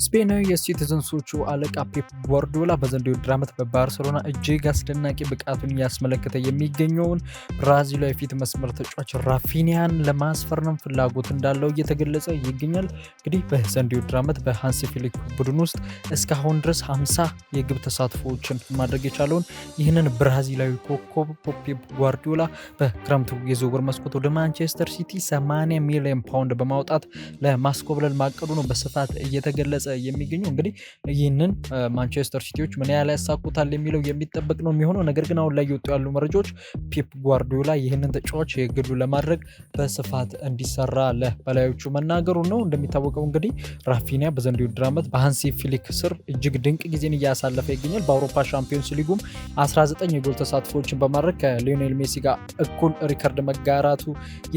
ስፔናዊ የሲቲዝንሶቹ አለቃ ፔፕ ጓርዲዮላ በዘንድሮው የውድድር ዓመት በባርሴሎና እጅግ አስደናቂ ብቃቱን እያስመለከተ የሚገኘውን ብራዚላዊ የፊት መስመር ተጫዋች ራፊኒያን ለማስፈረም ፍላጎት እንዳለው እየተገለጸ ይገኛል። እንግዲህ በዘንድሮው የውድድር ዓመት በሃንሲ ፍሊክ ቡድን ውስጥ እስካሁን ድረስ 50 የግብ ተሳትፎዎችን ማድረግ የቻለውን ይህንን ብራዚላዊ ኮከብ ፔፕ ጓርዲዮላ በክረምቱ የዝውውር መስኮት ወደ ማንቸስተር ሲቲ 80 ሚሊዮን ፓውንድ በማውጣት ለማስኮብለል ማቀዱ ነው በስፋት እየተገለጸ የሚገኘው። እንግዲህ ይህንን ማንቸስተር ሲቲዎች ምን ያህል ያሳኩታል የሚለው የሚጠበቅ ነው የሚሆነው። ነገር ግን አሁን ላይ የወጡ ያሉ መረጃዎች ፔፕ ጓርዲዮላ ይህንን ተጫዋች የግሉ ለማድረግ በስፋት እንዲሰራ ለበላዮቹ መናገሩ ነው። እንደሚታወቀው እንግዲህ ራፊኒያ በዘንድሮው የውድድር ዓመት በሃንሲ ፍሊክ ስር እጅግ ድንቅ ጊዜን እያሳለፈ ይገኛል። በአውሮፓ ሻምፒዮንስ ሊጉም 19 የጎል ተሳትፎችን በማድረግ ከሊዮኔል ሜሲ ጋር እኩል ሪከርድ መጋራቱ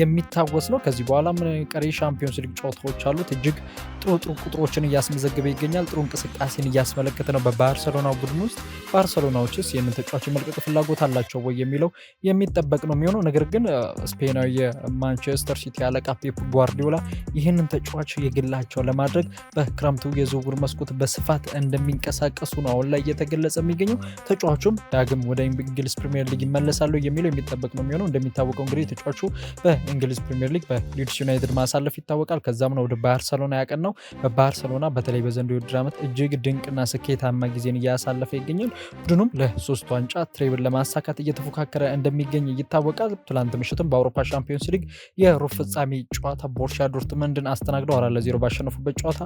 የሚታወስ ነው። ከዚህ በኋላ ቀሪ ሻምፒዮንስ ሊግ ጨዋታዎች አሉት። እጅግ ጥሩ ቁጥሮችን እያስመዘገበ ይገኛል። ጥሩ እንቅስቃሴን እያስመለከተ ነው በባርሰሎና ቡድን ውስጥ። ባርሰሎናዎችስ ይህንን ተጫዋች መልቀቅ ፍላጎት አላቸው ወይ የሚለው የሚጠበቅ ነው የሚሆነው። ነገር ግን ስፔናዊ የማንቸስተር ሲቲ አለቃ ፔፕ ጓርዲዮላ ይህንን ተጫዋች የግላቸው ለማድረግ በክረምቱ የዝውውር መስኮት በስፋት እንደሚንቀሳቀሱ ነው አሁን ላይ እየተገለጸ የሚገኘው። ተጫዋቹም ዳግም ወደ እንግሊዝ ፕሪሚየር ሊግ ይመለሳሉ የሚለው የሚጠበቅ ነው የሚሆነው። እንደሚታወቀው እንግዲህ ተጫዋቹ በእንግሊዝ ፕሪሚየር ሊግ በሊድስ ዩናይትድ ማሳለፍ ይታወቃል። ከዛም ነው ወደ ባርሰሎና ያቀናው። በባርሰሎና በተለይ በዘንድሮው የውድድር ዓመት እጅግ ድንቅና ስኬታማ ጊዜን እያሳለፈ ይገኛል። ቡድኑም ለሶስት ዋንጫ ትሬብል ለማሳካት እየተፎካከረ እንደሚገኝ ይታወቃል። ትላንት ምሽትም በአውሮፓ ሻምፒዮንስ ሊግ የሩብ ፍጻሜ ጨዋታ ቦሩሲያ ዶርትመንድን አስተናግደው 4-0 ባሸነፉበት ጨዋታ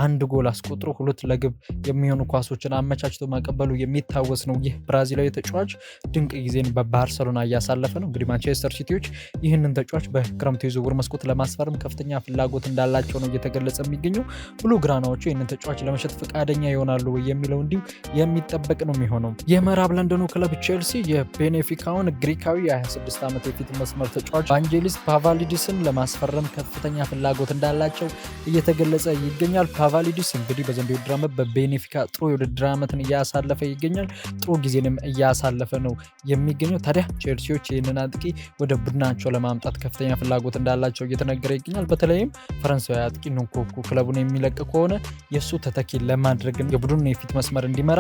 አንድ ጎል አስቆጥሮ 2 ለግብ የሚሆኑ ኳሶችን አመቻችቶ ማቀበሉ የሚታወስ ነው። ይህ ብራዚላዊ ተጫዋች ድንቅ ጊዜን በባርሰሎና እያሳለፈ ነው። እንግዲህ ማንቸስተር ሲቲዎች ይህንን ተጫዋች በክረምቱ የዝውውር መስኮት ለማስፈረም ከፍተኛ ፍላጎት እንዳላቸው ነው እየተገለጸ የሚገኘው። ብሉ ግራናዎቹ ይህንን ተጫዋች ለመሸጥ ፈቃደኛ ይሆናሉ የሚለው እንዲሁ የሚጠበቅ ነው የሚሆነው። የምዕራብ ለንደኑ ክለብ ቼልሲ የቤኔፊካውን ግሪካዊ የ26 ዓመት የፊት መስመር ተጫዋች ቫንጀሊስ ፓቫሊዲስን ለማስፈረም ከፍተኛ ፍላጎት እንዳላቸው እየተገለጸ ይገኛል። ፓቫሊዲስ እንግዲህ በዘንድሮው የውድድር ዓመት በቤኔፊካ ጥሩ የውድድር ዓመትን እያሳለፈ ይገኛል። ጥሩ ጊዜንም እያሳለፈ ነው የሚገኘው። ታዲያ ቼልሲዎች ይህንን አጥቂ ወደ ቡድናቸው ለማምጣት ከፍተኛ ፍላጎት እንዳላቸው እየተነገረ ይገኛል። በተለይም ፈረንሳዊ አጥቂ ኑንኮኩ ክለቡን የሚለቅ ከሆነ የእሱ ተተኪ ለማድረግ የቡድኑን የፊት መስመር እንዲመራ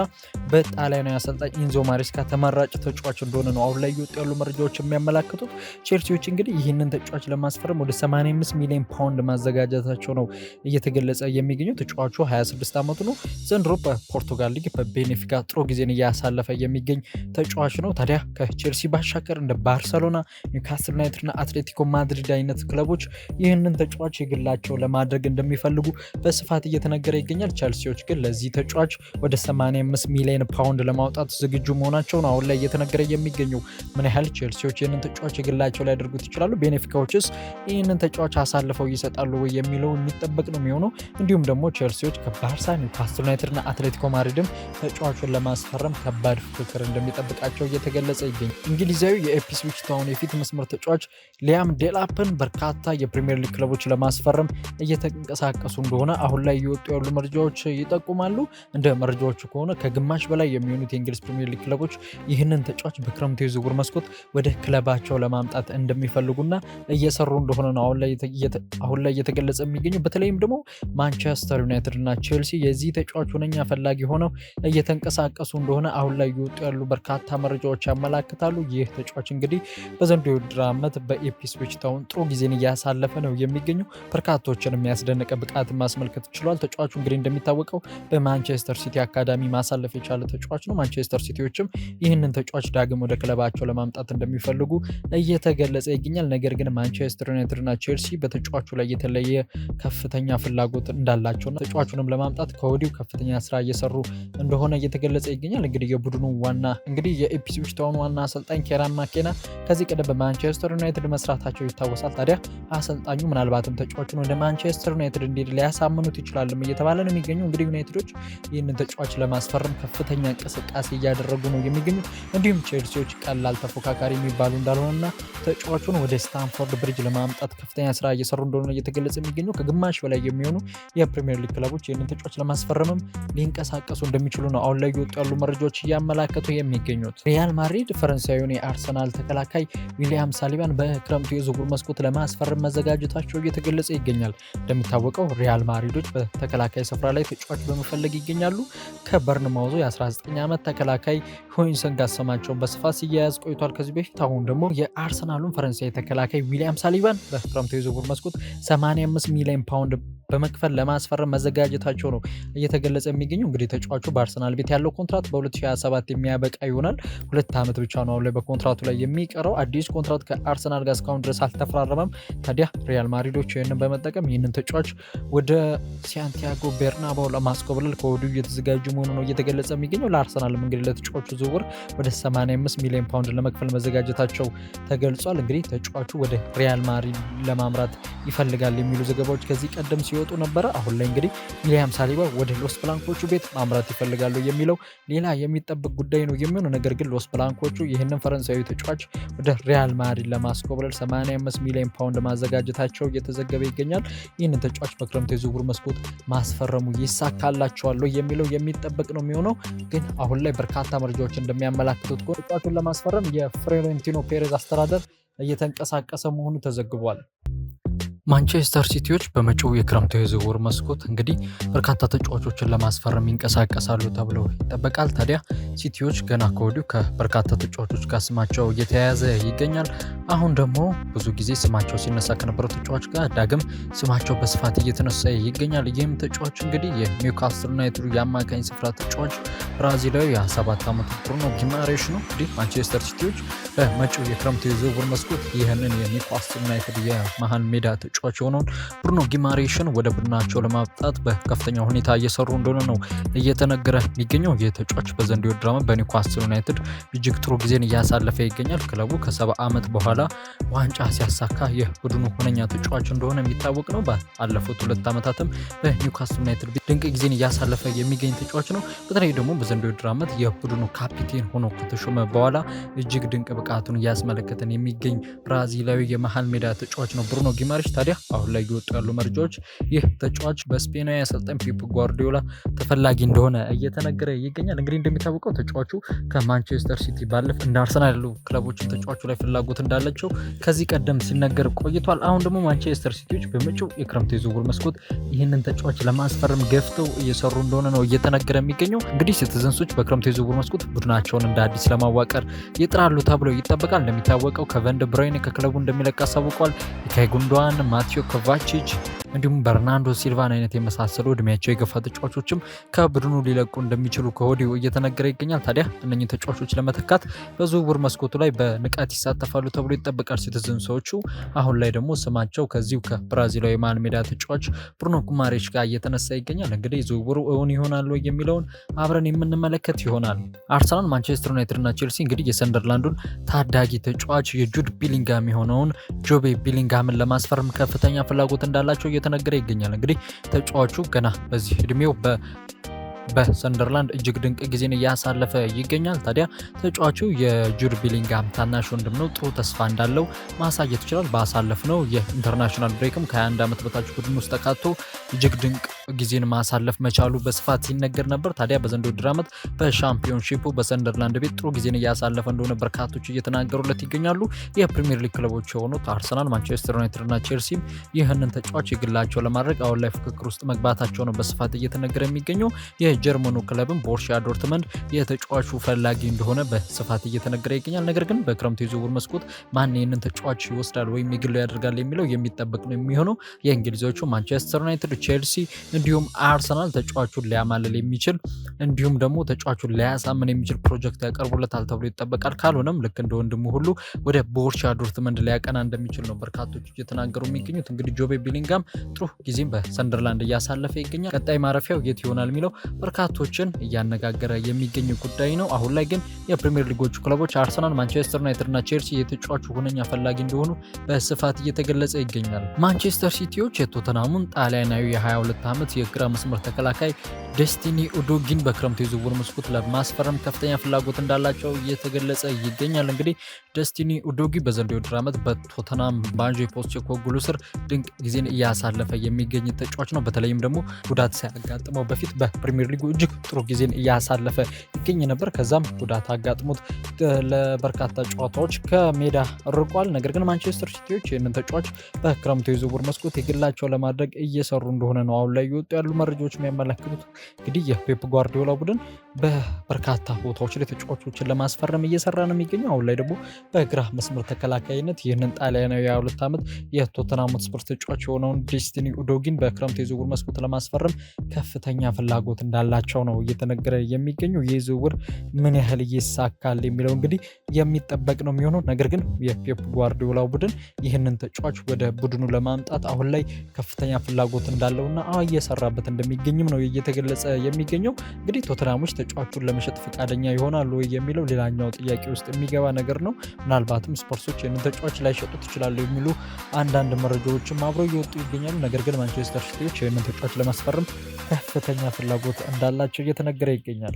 በጣሊያናዊ አሰልጣኝ ኢንዞ ማሬስካ ተመራጭ ተጫዋች እንደሆነ ነው አሁን ላይ እየወጡ ያሉ መረጃዎች የሚያመላክቱት። ቼልሲዎች እንግዲህ ይህንን ተጫዋች ለማስፈረም ወደ 85 ሚሊዮን ፓውንድ ማዘጋጀታቸው ነው እየተገለጸ የሚገኘው። ተጫዋቹ 26 ዓመቱ ነው። ዘንድሮ በፖርቱጋል ሊግ በቤኔፊካ ጥሩ ጊዜን እያሳለፈ የሚገኝ ተጫዋች ነው። ታዲያ ከቼልሲ ባሻገር እንደ ባርሰሎና፣ ኒውካስል ዩናይትድ እና አትሌቲኮ ማድሪድ አይነት ክለቦች ይህንን ተጫዋች የግላቸው ለማድረግ እንደሚፈልጉ በስፋት እየተነገረ ይገኛል። ቼልሲዎች ግን ለዚህ ተጫዋች ወደ 85 ሚሊዮን ፓውንድ ለማውጣት ዝግጁ መሆናቸው ነው አሁን ላይ እየተነገረ የሚገኘው። ምን ያህል ቼልሲዎች ይህንን ተጫዋች የግላቸው ላይ ያደርጉት ይችላሉ? ቤኔፊካዎችስ ይህንን ተጫዋች አሳልፈው ይሰጣሉ ወይ የሚለው የሚጠበቅ ነው የሚሆነው። እንዲሁም ደግሞ ቼልሲዎች ከባርሳ፣ ኒውካስል ዩናይትድ እና አትሌቲኮ ማድሪድም ተጫዋቹን ለማስፈረም ከባድ ፍክክር እንደሚጠብቃቸው እየተገለጸ ይገኛል። እንግሊዛዊ የኢፕስዊች ታውን የፊት መስመር ተጫዋች ሊያም ዴላፕን በርካታ የፕሪሚየር ሊግ ክለቦች ለማስፈረም እየተንቀሳቀሱ እንደሆነ አሁን ላይ እየወጡ ያሉ መረጃዎች ይጠቁማሉ። እንደ መረጃዎቹ ከሆነ ከግማሽ በላይ የሚሆኑት የእንግሊዝ ፕሪሚየር ሊግ ክለቦች ይህንን ተጫዋች በክረምቱ የዝውውር መስኮት ወደ ክለባቸው ለማምጣት እንደሚፈልጉና እየሰሩ እንደሆነ ነው አሁን ላይ እየተገለጸ የሚገኙ። በተለይም ደግሞ ማንቸስተር ዩናይትድ እና ቼልሲ የዚህ ተጫዋች ሁነኛ ፈላጊ ሆነው እየተንቀሳቀሱ እንደሆነ አሁን ላይ እየወጡ ያሉ በርካታ መረጃዎች ያመላክታሉ። ይህ ተጫዋች እንግዲህ በዘንድሮው የውድድር ዓመት በኢፕስዊች ታውን ጥሩ ጊዜን እያሳለፈ ነው የሚገኘው። በርካቶችን የሚያስደንቅ ብቃት ማስመልከት ችሏል። ተጫዋቹ እንግዲህ እንደሚታወቀው በማንቸስተር ሲቲ አካዳሚ ማሳለፍ የቻለ ተጫዋች ነው። ማንቸስተር ሲቲዎችም ይህንን ተጫዋች ዳግም ወደ ክለባቸው ለማምጣት እንደሚፈልጉ እየተገለጸ ይገኛል። ነገር ግን ማንቸስተር ዩናይትድ እና ቼልሲ በተጫዋቹ ላይ የተለየ ከፍተኛ ፍላጎት እንዳላቸውና ተጫዋቹንም ለማምጣት ከወዲሁ ከፍተኛ ስራ እየሰሩ እንደሆነ እየተገለጸ ይገኛል። እንግዲህ የቡድኑ የኢፕስዊች ታውን ዋና አሰልጣኝ ኬራን ማኬና ከዚህ ቀደም በማንቸስተር ዩናይትድ መስራታቸው ይታወሳል። ታዲያ አሰልጣኙ ምናልባትም ተጫዋቹን ወደ ማንቸስተር ዩናይትድ እንዲሄድ ሊያሳምኑት ይችላልም እየተባለ ነው የሚገኘው። እንግዲህ ዩናይትዶች ይህንን ተጫዋች ለማስፈረም ከፍተኛ እንቅስቃሴ እያደረጉ ነው የሚገኙት። እንዲሁም ቼልሲዎች ቀላል ተፎካካሪ የሚባሉ እንዳልሆነና ተጫዋቹን ወደ ስታንፎርድ ብሪጅ ለማምጣት ከፍተኛ ስራ እየሰሩ እንደሆነ እየተገለጸ የሚገኘው። ከግማሽ በላይ የሚሆኑ የፕሪሚየር ሊግ ክለቦች ይህንን ተጫዋች ለማስፈረምም ሊንቀሳቀሱ እንደሚችሉ ነው አሁን ላይ የወጡ ያሉ መረጃዎች እያመላከቱ የሚገኙት። ሪያል ማድሪድ ፈረንሳዊውን የአርሰናል ተከላካይ ዊሊያም ሳሊባን በክረምቱ የዝውውር መስኮት ለማስፈረም መዘጋጀታቸው እየተገለጸ ይገኛል። እንደሚታወቀው ሪያል ማድሪዶች በተከላካይ ተከላካይ ስፍራ ላይ ተጫዋች በመፈለግ ይገኛሉ። ከበርንማውዙ የ19 ዓመት ተከላካይ ሆይሰን ጋር ስማቸውን በስፋት ሲያያዝ ቆይቷል ከዚህ በፊት። አሁን ደግሞ የአርሰናሉን ፈረንሳይ ተከላካይ ዊሊያም ሳሊባን በክረምቱ የዝውውር መስኮት 85 ሚሊዮን ፓውንድ በመክፈል ለማስፈረም መዘጋጀታቸው ነው እየተገለጸ የሚገኘው። እንግዲህ ተጫዋቹ በአርሰናል ቤት ያለው ኮንትራት በ2027 የሚያበቃ ይሆናል። 2 ዓመት ብቻ ነው አሁን ላይ በኮንትራቱ ላይ የሚቀረው። አዲስ ኮንትራት ከአርሰናል ጋር እስካሁን ድረስ አልተፈራረመም። ታዲያ ሪያል ማድሪዶች ይህንን በመጠቀም ይህንን ተጫዋች ወደ ሳንቲያጎ ቤርናባው ለማስኮብለል ከወዲሁ እየተዘጋጁ መሆኑ ነው እየተገለጸ የሚገኘው። ለአርሰናልም እንግዲህ ለተጫዋቹ ዝውውር ወደ 85 ሚሊዮን ፓውንድ ለመክፈል መዘጋጀታቸው ተገልጿል። እንግዲህ ተጫዋቹ ወደ ሪያል ማድሪድ ለማምራት ይፈልጋል የሚሉ ዘገባዎች ከዚህ ቀደም ሲወጡ ነበረ። አሁን ላይ እንግዲህ ዊሊያም ሳሊባ ወደ ሎስ ብላንኮቹ ቤት ማምራት ይፈልጋሉ የሚለው ሌላ የሚጠበቅ ጉዳይ ነው የሚሆነው። ነገር ግን ሎስ ብላንኮቹ ይህንን ፈረንሳዊ ተጫዋች ወደ ሪያል ማድሪድ ለማስኮብለል 85 ሚሊዮን ፓውንድ ማዘጋጀታቸው እየተዘገበ ይገኛል። ይህንን ተጫዋች በክረምቱ የዝውውር መስኮት ማስፈረሙ ይሳካላቸዋል የሚለው የሚጠበቅ ነው የሚሆነው። ግን አሁን ላይ በርካታ መረጃዎች እንደሚያመላክቱት ተጫዋቹን ለማስፈረም የፍሎሬንቲኖ ፔሬዝ አስተዳደር እየተንቀሳቀሰ መሆኑ ተዘግቧል። ማንቸስተር ሲቲዎች በመጪው የክረምቱ የዝውውር መስኮት እንግዲህ በርካታ ተጫዋቾችን ለማስፈረም ይንቀሳቀሳሉ ተብሎ ይጠበቃል። ታዲያ ሲቲዎች ገና ከወዲሁ ከበርካታ ተጫዋቾች ጋር ስማቸው እየተያያዘ ይገኛል። አሁን ደግሞ ብዙ ጊዜ ስማቸው ሲነሳ ከነበረው ተጫዋች ጋር ዳግም ስማቸው በስፋት እየተነሳ ይገኛል። ይህም ተጫዋች እንግዲህ የኒውካስትል ዩናይትዱ የአማካኝ ስፍራ ተጫዋች ብራዚላዊ የ7 ዓመቱ ብሩኖ ጊማሬሽ ነው። እንግዲህ ማንቸስተር ሲቲዎች በመጪው የክረምቱ የዝውውር መስኮት ይህንን የኒውካስትል ዩናይትድ የመሃል ሜዳ ተጫዋች የሆነውን ብሩኖ ጊማሬሽን ወደ ቡድናቸው ለማምጣት በከፍተኛ ሁኔታ እየሰሩ እንደሆነ ነው እየተነገረ የሚገኘው። የተጫዋች በዘንድሮ የውድድር ዓመት በኒውካስትል ዩናይትድ እጅግ ጥሩ ጊዜን እያሳለፈ ይገኛል። ክለቡ ከ70 ዓመት በኋላ ዋንጫ ሲያሳካ የቡድኑ ሁነኛ ተጫዋች እንደሆነ የሚታወቅ ነው። ባለፉት 2 ዓመታትም በኒውካስትል ዩናይትድ ድንቅ ጊዜን እያሳለፈ የሚገኝ ተጫዋች ነው። በተለይ ደግሞ በዘንድሮ የውድድር ዓመት የቡድኑ ካፒቴን ሆኖ ከተሾመ በኋላ እጅግ ድንቅ ብቃቱን እያስመለከተን የሚገኝ ብራዚላዊ የመሃል ሜዳ ተጫዋች ነው ብሩኖ ጊማሬሽ። ታዲያ አሁን ላይ እየወጡ ያሉ መረጃዎች ይህ ተጫዋች በስፔናዊ አሰልጣኝ ፔፕ ጓርዲዮላ ተፈላጊ እንደሆነ እየተነገረ ይገኛል። እንግዲህ እንደሚታወቀው ተጫዋቹ ከማንቸስተር ሲቲ ባለፈ እንደ አርሰናል ያሉ ክለቦችን ተጫዋቹ ላይ ፍላጎት እንዳላቸው ከዚህ ቀደም ሲነገር ቆይቷል። አሁን ደግሞ ማንቸስተር ሲቲዎች በመጪው የክረምት የዝውውር መስኮት ይህንን ተጫዋች ለማስፈረም ገፍተው እየሰሩ እንደሆነ ነው እየተነገረ የሚገኘው። እንግዲህ ሲቲዘንሶች በክረምት የዝውውር መስኮት ቡድናቸውን እንደ አዲስ ለማዋቀር ይጥራሉ ተብሎ ይጠበቃል። እንደሚታወቀው ከቨን ደ ብራይነ ከክለቡ እንደሚለቅ አሳውቋል። ኢልካይ ጉንዶዋን፣ ማቴዮ ኮቫቺች እንዲሁም በርናንዶ ሲልቫን አይነት የመሳሰሉ እድሜያቸው የገፋ ተጫዋቾችም ከቡድኑ ሊለቁ እንደሚችሉ ከወዲሁ እየተነገረ ይገኛል። ታዲያ እነኚህ ተጫዋቾች ለመተካት በዝውውር መስኮቱ ላይ በንቃት ይሳተፋሉ ተብሎ ይጠበቃል ሲቲዘንሶቹ። አሁን ላይ ደግሞ ስማቸው ከዚሁ ከብራዚላዊ መሃል ሜዳ ተጫዋች ብሩኖ ጊማሬሽ ጋር እየተነሳ ይገኛል። እንግዲህ ዝውውሩ እውን ይሆናል የሚለውን አብረን የምንመለከት ይሆናል። አርሰናል፣ ማንቸስተር ዩናይትድ እና ቼልሲ እንግዲህ የሰንደርላንዱን ታዳጊ ተጫዋች የጁድ ቢሊንጋም የሆነውን ጆቤ ቢሊንጋምን ለማስፈረም ከፍተኛ ፍላጎት እንዳላቸው እየተነገረ ይገኛል። እንግዲህ ተጫዋቹ ገና በዚህ እድሜው በሰንደርላንድ እጅግ ድንቅ ጊዜን እያሳለፈ ይገኛል። ታዲያ ተጫዋቹ የጁድ ቢሊንጋም ታናሽ ወንድም ነው። ጥሩ ተስፋ እንዳለው ማሳየት ይችላል። ባሳለፍነው የኢንተርናሽናል ብሬክም ከ21 ዓመት በታች ቡድን ውስጥ ተካቶ እጅግ ድንቅ ጊዜን ማሳለፍ መቻሉ በስፋት ሲነገር ነበር። ታዲያ በዘንድሮው ውድድር ዓመት በሻምፒዮንሺፑ በሰንደርላንድ ቤት ጥሩ ጊዜን እያሳለፈ እንደሆነ በርካቶች እየተናገሩለት ይገኛሉ። የፕሪሚየር ሊግ ክለቦች የሆኑት አርሰናል፣ ማንቸስተር ዩናይትድ እና ቼልሲም ይህንን ተጫዋች የግላቸው ለማድረግ አሁን ላይ ፍክክር ውስጥ መግባታቸው ነው በስፋት እየተነገረ የሚገኘው። የጀርመኑ ክለብም ቦሩሲያ ዶርትመንድ የተጫዋቹ ፈላጊ እንደሆነ በስፋት እየተነገረ ይገኛል። ነገር ግን በክረምቱ የዝውውር መስኮት ማን ይህንን ተጫዋች ይወስዳል ወይም የግሉ ያደርጋል የሚለው የሚጠበቅ ነው የሚሆነው። የእንግሊዞቹ ማንቸስተር ዩናይትድ፣ ቼልሲ እንዲሁም አርሰናል ተጫዋቹን ሊያማልል የሚችል እንዲሁም ደግሞ ተጫዋቹን ሊያሳምን የሚችል ፕሮጀክት ያቀርቡለታል ተብሎ ይጠበቃል። ካልሆነም ልክ እንደ ወንድሙ ሁሉ ወደ ቦሩሲያ ዶርትመንድ ሊያቀና እንደሚችል ነው በርካቶች እየተናገሩ የሚገኙት። እንግዲህ ጆቤ ቢሊንጋም ጥሩ ጊዜም በሰንደርላንድ እያሳለፈ ይገኛል። ቀጣይ ማረፊያው የት ይሆናል የሚለው በርካቶችን እያነጋገረ የሚገኝ ጉዳይ ነው። አሁን ላይ ግን የፕሪሚየር ሊጎቹ ክለቦች አርሰናል፣ ማንቸስተር ዩናይትድ እና ቼልሲ የተጫዋቹ ሁነኛ ፈላጊ እንደሆኑ በስፋት እየተገለጸ ይገኛል። ማንቸስተር ሲቲዎች የቶተናሙን ጣሊያናዊ የ22 ዓመት የግራ መስመር ተከላካይ ደስቲኒ ኡዶጊን በክረምቱ የዝውውር መስኮት ለማስፈረም ከፍተኛ ፍላጎት እንዳላቸው እየተገለጸ ይገኛል። እንግዲህ ደስቲኒ ኡዶጊ በዘንድሮው የውድድር ዓመት በቶተናም ባንጆ ፖስቴኮግሉ ስር ድንቅ ጊዜን እያሳለፈ የሚገኝ ተጫዋች ነው። በተለይም ደግሞ ጉዳት ሳያጋጥመው በፊት በፕሪሚየር ሊጉ እጅግ ጥሩ ጊዜን እያሳለፈ ይገኝ ነበር። ከዛም ጉዳት አጋጥሞት ለበርካታ ጨዋታዎች ከሜዳ ርቋል። ነገር ግን ማንቸስተር ሲቲዎች ይህንን ተጫዋች በክረምቱ የዝውውር መስኮት የግላቸው ለማድረግ እየሰሩ እንደሆነ ነው አሁን ላይ እየወጡ ያሉ መረጃዎች የሚያመለክቱት። እንግዲህ የፔፕ ጓርዲዮላ ቡድን በበርካታ ቦታዎች ላይ ተጫዋቾችን ለማስፈረም እየሰራ ነው የሚገኘው። አሁን ላይ ደግሞ በግራ መስመር ተከላካይነት ይህንን ጣሊያናዊ የ22 ዓመት የቶተንሃም ሆትስፐር ተጫዋች የሆነውን ዴስቲኒ ኡዶጊን በክረምት የዝውውር መስኮት ለማስፈረም ከፍተኛ ፍላጎት እንዳላቸው ነው እየተነገረ የሚገኘው። ይህ ዝውውር ምን ያህል ይሳካል የሚለው እንግዲህ የሚጠበቅ ነው የሚሆነው። ነገር ግን የፔፕ ጓርዲዮላ ቡድን ይህንን ተጫዋች ወደ ቡድኑ ለማምጣት አሁን ላይ ከፍተኛ ፍላጎት እንዳለውና እየሰራበት እንደሚገኝም ነው እየተገለጸ የሚገኘው። እንግዲህ ቶተንሃሞች ተጫዋቹን ለመሸጥ ፈቃደኛ ይሆናሉ ወይ የሚለው ሌላኛው ጥያቄ ውስጥ የሚገባ ነገር ነው። ምናልባትም ስፖርሶች ይህንን ተጫዋች ላይሸጡት ይችላሉ የሚሉ አንዳንድ መረጃዎችም አብረው እየወጡ ይገኛሉ። ነገር ግን ማንቸስተር ሲቲዎች ይህንን ተጫዋች ለማስፈረም ከፍተኛ ፍላጎት እንዳላቸው እየተነገረ ይገኛል።